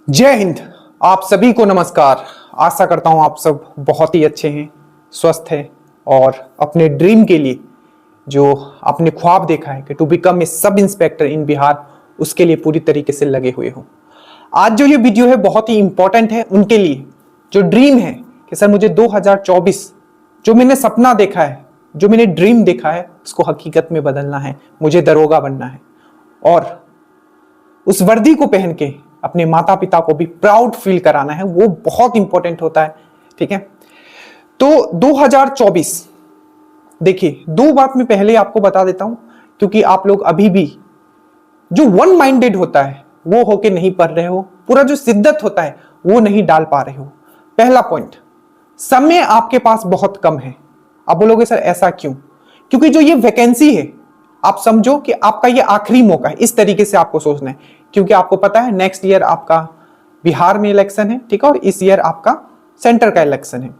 जय हिंद। आप सभी को नमस्कार। आशा करता हूं आप सब बहुत ही अच्छे हैं, स्वस्थ हैं और अपने ड्रीम के लिए जो आपने ख्वाब देखा है कि to become a sub inspector इन बिहार, उसके लिए पूरी तरीके से लगे हुए हो। आज जो ये वीडियो है बहुत ही इंपॉर्टेंट है उनके लिए जो ड्रीम है कि सर मुझे 2024 जो मैंने सपना देखा है, जो मैंने ड्रीम देखा है, उसको हकीकत में बदलना है, मुझे दरोगा बनना है और उस वर्दी को पहन के अपने माता पिता को भी प्राउड फील कराना है। वो बहुत इंपॉर्टेंट होता है। ठीक है, तो 2024 देखिए, दो बात मैं पहले आपको बता देता हूं क्योंकि आप लोग अभी भी जो वन माइंडेड होता है वो होके नहीं पढ़ रहे हो, पूरा जो शिद्दत होता है वो नहीं डाल पा रहे हो। पहला पॉइंट, समय आपके पास बहुत कम है। आप बोलोगे सर ऐसा क्यों? क्योंकि जो ये वैकेंसी है आप समझो कि आपका ये आखिरी मौका है, इस तरीके से आपको सोचना है। क्योंकि आपको पता है नेक्स्ट ईयर आपका बिहार में इलेक्शन है, ठीक है, और इस ईयर आपका सेंटर का इलेक्शन है।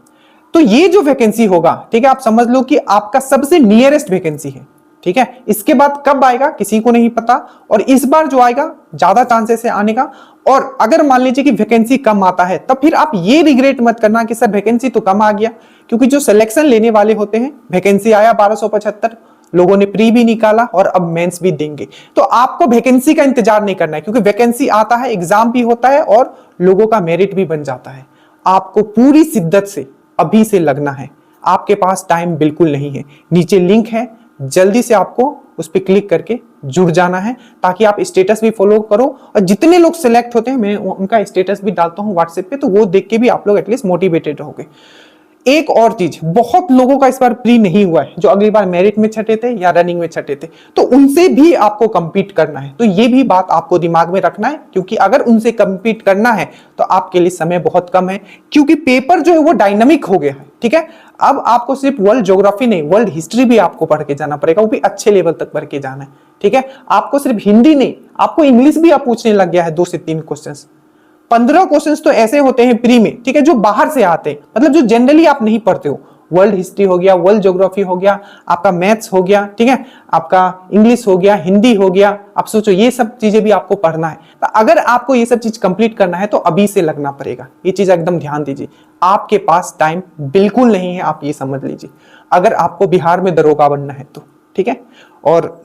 तो ये जो वैकेंसी होगा, ठीक है, आप समझ लो कि आपका सबसे नियरेस्ट वैकेंसी है। ठीक है, इसके बाद कब आएगा किसी को नहीं पता, और इस बार जो आएगा ज्यादा चांसेस है आने का। और अगर मान लीजिए कि वैकेंसी कम आता है तब फिर आप ये रिग्रेट मत करना कि सर वैकेंसी तो कम आ गया, क्योंकि जो सिलेक्शन लेने वाले होते हैं, वैकेंसी आया 1275, लोगों ने प्री भी निकाला और अब मेंस भी देंगे। तो आपको वैकेंसी का इंतजार नहीं करना है, क्योंकि वैकेंसी आता है, एग्जाम भी होता है और लोगों का मेरिट भी बन जाता है। आपको पूरी शिद्दत से अभी से लगना है। आपके पास टाइम बिल्कुल नहीं है। नीचे लिंक है, जल्दी से आपको उस पर क्लिक करके जुड़ जाना है ताकि आप स्टेटस भी फॉलो करो। और जितने लोग सिलेक्ट होते हैं मैं उनका स्टेटस भी डालता हूं व्हाट्सएप पे, तो वो देख के भी आप लोग एटलीस्ट मोटिवेटेड रहोगे। एक और चीज, बहुत लोगों का इस बार प्री नहीं हुआ है जो अगली बार मेरिट में छठे थे या रनिंग में छठे थे, तो उनसे भी आपको compete करना है। तो ये भी बात आपको दिमाग में रखना है, क्योंकि अगर उनसे compete करना है तो आपके लिए समय बहुत कम है, क्योंकि पेपर जो है वो डायनामिक हो गया है। ठीक है, अब आपको सिर्फ वर्ल्ड ज्योग्राफी नहीं, वर्ल्ड हिस्ट्री भी आपको पढ़ के जाना पड़ेगा, वो भी अच्छे लेवल तक पढ़ के जाना है। ठीक है, आपको सिर्फ हिंदी नहीं, आपको इंग्लिश भी आप पूछने लग गया है 2 से 3 क्वेश्चन। 15 क्वेश्चंस तो ऐसे होते हैं प्री में, ठीक है, जो बाहर से आते हैं, मतलब जो जनरली आप नहीं पढ़ते हो। वर्ल्ड हिस्ट्री हो गया, वर्ल्ड ज्योग्राफी हो गया, आपका मैथ्स हो गया, ठीक है, आपका इंग्लिश हो गया, हिंदी हो गया। आप सोचो ये सब चीजें भी आपको पढ़ना है। तो अगर आपको ये सब चीज कंप्लीट करना है तो अभी से लगना पड़ेगा। ये चीज एकदम ध्यान दीजिए, आपके पास टाइम बिल्कुल नहीं है, आप ये समझ लीजिए, अगर आपको बिहार में दरोगा बनना है तो। ठीक है, और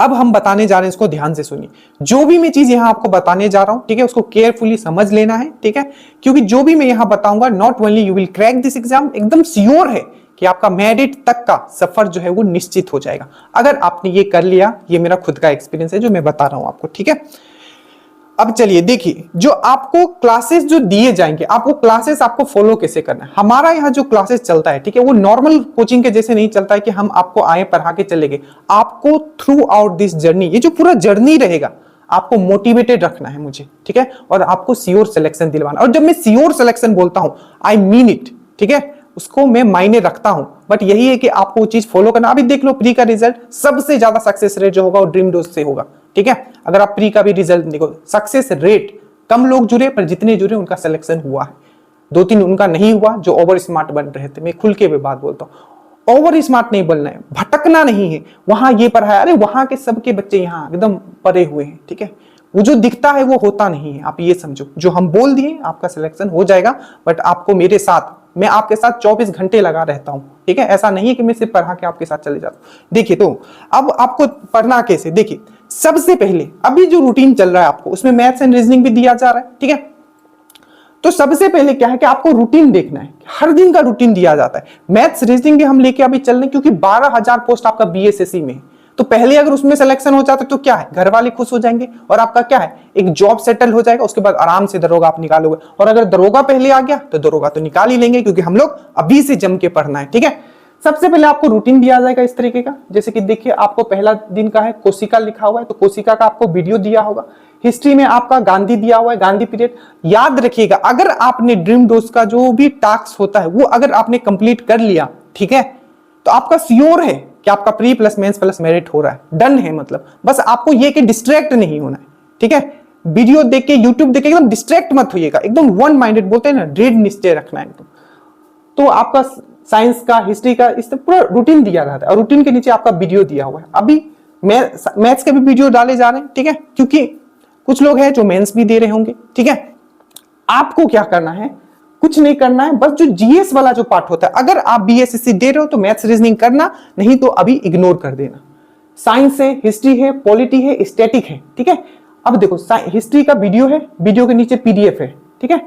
अब हम बताने जा रहे हैं, इसको ध्यान से सुनिए। जो भी मैं चीज यहां आपको बताने जा रहा हूं, ठीक है, उसको केयरफुली समझ लेना है। ठीक है, क्योंकि जो भी मैं यहां बताऊंगा, not only you will crack this exam, एकदम श्योर है कि आपका मेरिट तक का सफर जो है वो निश्चित हो जाएगा अगर आपने ये कर लिया। ये मेरा खुद का एक्सपीरियंस है जो मैं बता रहा हूं आपको। ठीक है, अब चलिए देखिए, जो आपको क्लासेस जो दिए जाएंगे, आपको क्लासेस आपको फॉलो कैसे करना है। हमारा यहाँ जो क्लासेस चलता है, ठीक है, वो नॉर्मल कोचिंग के जैसे नहीं चलता है कि हम आपको आए पढ़ा के चले गए। आपको थ्रू आउट दिस जर्नी, ये जो पूरा जर्नी रहेगा, आपको मोटिवेटेड रखना है मुझे। ठीक है, और आपको श्योर सिलेक्शन दिलवाना। और जब मैं श्योर सिलेक्शन बोलता हूं, आई मीन इट। ठीक है, उसको मैं मायने रखता हूं, बट यही है कि आपको वो चीज फॉलो करना। अभी देख लो प्री का रिजल्ट, सबसे ज्यादा सक्सेस रेट जो होगा वो ड्रीम डोज से होगा। ठीक है, अगर आप प्री का भी रिजल्ट देखो, सक्सेस रेट, कम लोग जुड़े पर जितने जुड़े उनका सिलेक्शन हुआ है। 2-3 उनका नहीं हुआ जो ओवर स्मार्ट बन रहे थे। मैं खुल के भी बात बोलता हूँ, ओवर स्मार्ट नहीं बनना है, भटकना नहीं है। वहां ये पढ़ा है, अरे वहां के सबके बच्चे यहाँ एकदम पढ़े हुए हैं। ठीक है, वो जो दिखता है वो होता नहीं है, आप ये समझो। जो हम बोल दिए आपका सिलेक्शन हो जाएगा, बट आपको मेरे साथ, मैं आपके साथ 24 घंटे लगा रहता हूं। ठीक है, ऐसा नहीं है कि मैं सिर्फ पढ़ा के आपके साथ चले जाता हूं। देखिए, तो अब आपको पढ़ना कैसे, देखिए, सबसे पहले अभी जो रूटीन चल रहा है आपको, उसमें मैथ्स एंड रीजनिंग भी दिया जा रहा है। ठीक है, तो सबसे पहले क्या है कि आपको रूटीन देखना है, हर दिन का रूटीन दिया जाता है। मैथ्स रीजनिंग भी हम लेके अभी चल रहे हैं, क्योंकि 12,000 पोस्ट आपका बीएसएससी में है। तो पहले अगर उसमें सिलेक्शन हो जाता तो क्या है, घर वाले खुश हो जाएंगे और आपका क्या है, एक जॉब सेटल हो जाएगा। उसके बाद आराम से दरोगा आप निकालोगे, और अगर दरोगा पहले आ गया तो दरोगा तो निकाल ही लेंगे, क्योंकि हम लोग अभी से जम के पढ़ना है। ठीक है, सबसे पहले आपको रूटीन दिया जाएगा इस तरीके का, जैसे कि देखिए, आपको पहला दिन का है कोशिका लिखा हुआ है, तो कोशिका का आपको वीडियो दिया होगा। हिस्ट्री में आपका गांधी दिया हुआ है, गांधी पीरियड। याद रखिएगा, अगर आपने ड्रीम डोज का जो भी टास्क होता है वो अगर आपने कंप्लीट कर लिया, ठीक है, तो आपका श्योर है कि आपका pre plus mains plus merit हो रहा है, डन है। मतलब बस आपको ये कि डिस्ट्रैक्ट नहीं होना है। ठीक है, वीडियो देख के, यूट्यूब देख के एकदम डिस्ट्रैक्ट मत होइएगा, एकदम वन माइंडेड बोलते हैं ना, दृढ़ निश्चय रखना है एकदम। तो आपका साइंस का, हिस्ट्री का, इस पूरा रूटीन दिया रहता है, और रूटीन के नीचे आपका वीडियो दिया हुआ है। अभी मैथ्स के भी वीडियो डाले जा रहे हैं। ठीक है, क्योंकि कुछ लोग हैं जो मेंस भी दे रहे होंगे, ठीक है। आपको क्या करना है, कुछ नहीं करना है, बस जो जीएस वाला जो पार्ट होता है, अगर आप बीएसएससी दे रहे हो तो मैथ्स रीजनिंग करना, नहीं तो अभी इग्नोर कर देना। साइंस है, हिस्ट्री है, पॉलिटी है, स्टैटिक है, ठीक है। अब देखो हिस्ट्री का वीडियो है, वीडियो के नीचे पीडीएफ है, ठीक है।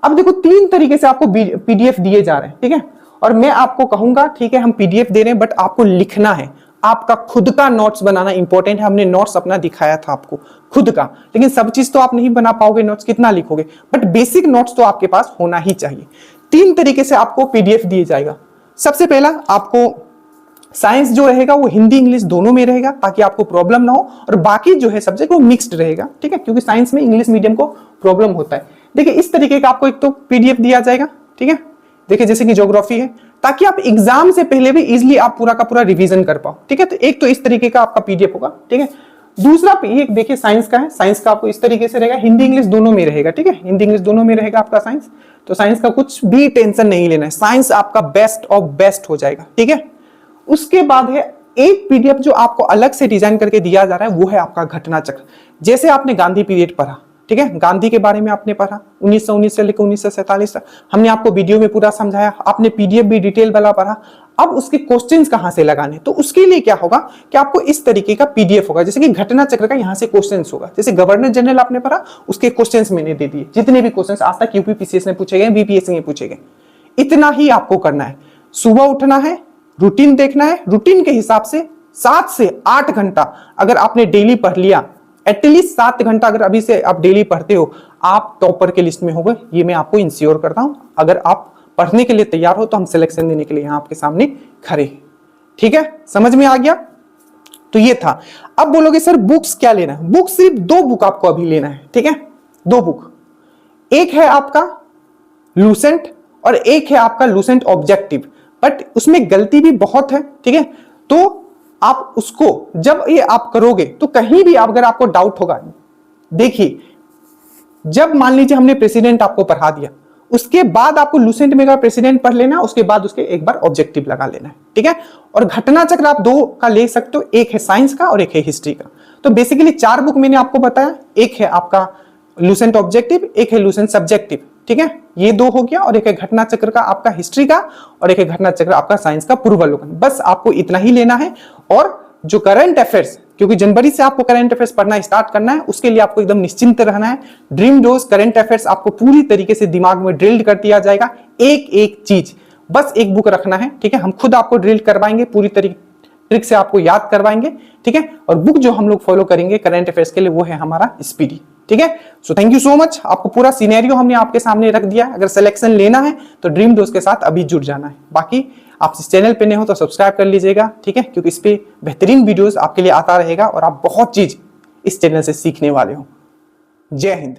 अब देखो 3 तरीके से आपको पीडीएफ दिए जा रहे हैं, ठीक है। और मैं आपको कहूंगा, ठीक है, हम पीडीएफ दे रहे हैं, बट आपको लिखना है, आपका खुद का नोट्स बनाना इंपॉर्टेंट है। हमने नोट्स अपना दिखाया था आपको खुद का, लेकिन सब चीज तो आप नहीं बना पाओगे, नोट्स कितना लिखोगे, बट बेसिक नोट्स तो आपके पास होना ही चाहिए। 3 तरीके से आपको पीडीएफ दिया जाएगा। सबसे पहला आपको साइंस जो रहेगा वो हिंदी इंग्लिश दोनों में रहेगा, ताकि आपको प्रॉब्लम ना हो, और बाकी जो है सब्जेक्ट वो मिक्स्ड रहेगा, ठीक है, क्योंकि साइंस में इंग्लिश मीडियम को प्रॉब्लम होता है। देखिए इस तरीके का आपको एक तो पीडीएफ दिया जाएगा, ठीक है। देखिए जैसे कि ज्योग्राफी है, ताकि आप एग्जाम से पहले भी इजीली आप पूरा का पूरा रिवीजन कर पाओ, ठीक है। तो एक तो इस तरीके का आपका पीडीएफ होगा, ठीक है। दूसरा ये देखिए साइंस का है, साइंस का आपको इस तरीके से रहेगा, हिंदी इंग्लिश दोनों में रहेगा, ठीक है, हिंदी इंग्लिश दोनों में रहेगा आपका साइंस। तो साइंस का कुछ भी टेंशन नहीं लेना है, साइंस आपका बेस्ट ऑफ बेस्ट हो जाएगा, ठीक है। उसके बाद है एक पीडीएफ जो आपको अलग से डिजाइन करके दिया जा रहा है, वो है आपका घटना चक्र। जैसे आपने गांधी पीरियड पढ़ा, ठीक है, गांधी के बारे में आपने पढ़ा 1919 से लेकर 1947 तक, हमने आपको वीडियो में पूरा समझाया, आपने पीडीएफ भी डिटेल वाला पढ़ा। अब उसके क्वेश्चंस कहां से लगाने, तो उसके लिए क्या होगा कि आपको इस तरीके का पीडीएफ होगा, जैसे कि घटना चक्र का यहां से क्वेश्चंस होगा। जैसे गवर्नर जनरल आपने पढ़ा, उसके क्वेश्चंस मैंने दे दिए, जितने भी क्वेश्चंस आज तक यूपीपीसीएस में पूछे गए, बीपीएससी में पूछे गए, इतना ही आपको करना है। सुबह उठना है, रूटीन देखना है, रूटीन के हिसाब से 7 से 8 घंटा अगर आपने डेली पढ़ लिया, एटलीस्ट 7 घंटा अगर अभी से आप डेली पढ़ते हो, आप टॉपर के लिस्ट में होगे, ये मैं आपको इंश्योर करता हूं। अगर आप पढ़ने के लिए तैयार हो तो हम सिलेक्शन देने के लिए यहां आपके सामने खड़े हैं, ठीक है, समझ में आ गया। तो ये था। अब बोलोगे सर बुक्स क्या लेना है, बुक सिर्फ 2 बुक आपको अभी लेना है, ठीक है, 2 बुक, एक है आपका लूसेंट और एक है आपका लूसेंट ऑब्जेक्टिव, बट उसमें गलती भी बहुत है, ठीक है। तो आप उसको जब ये आप करोगे तो कहीं भी अगर आपको डाउट होगा, देखिए जब मान लीजिए हमने प्रेसिडेंट आपको पढ़ा दिया, उसके बाद आपको लूसेंट में का प्रेसिडेंट पढ़ लेना, उसके बाद उसके एक बार ऑब्जेक्टिव लगा लेना है, ठीक है। और घटना चक्र आप 2 का ले सकते हो, एक है साइंस का और एक है हिस्ट्री का। तो बेसिकली 4 बुक मैंने आपको बताया, एक है आपका लूसेंट ऑब्जेक्टिव, एक है लूसेंट सब्जेक्टिव, ठीक है, ये 2 हो गया, और एक है घटना चक्र का आपका हिस्ट्री का, और एक है घटना चक्र आपका साइंस का पूर्वावलोकन। बस आपको इतना ही लेना है। और जो करंट अफेयर्स, क्योंकि जनवरी से आपको करंट अफेयर्स पढ़ना स्टार्ट करना है, उसके लिए आपको एकदम निश्चिंत रहना है। ड्रीम डोज करंट अफेयर्स आपको पूरी तरीके से दिमाग में ड्रिल्ड कर दिया जाएगा, एक एक चीज, बस एक बुक रखना है, ठीक है। हम खुद आपको ड्रिल करवाएंगे, पूरी ट्रिक से आपको याद करवाएंगे, ठीक है। और बुक जो हम लोग फॉलो करेंगे करंट अफेयर्स के लिए वो है हमारा स्पीडी, ठीक है। So thank you so much. आपको पूरा सिनेरियो हमने आपके सामने रख दिया। अगर सिलेक्शन लेना है तो ड्रीम डोज के साथ अभी जुड़ जाना है। बाकी आप इस चैनल पे नए हो तो सब्सक्राइब कर लीजिएगा, ठीक है, क्योंकि इस पे बेहतरीन वीडियोस आपके लिए आता रहेगा और आप बहुत चीज इस चैनल से सीखने वाले हो। जय हिंद।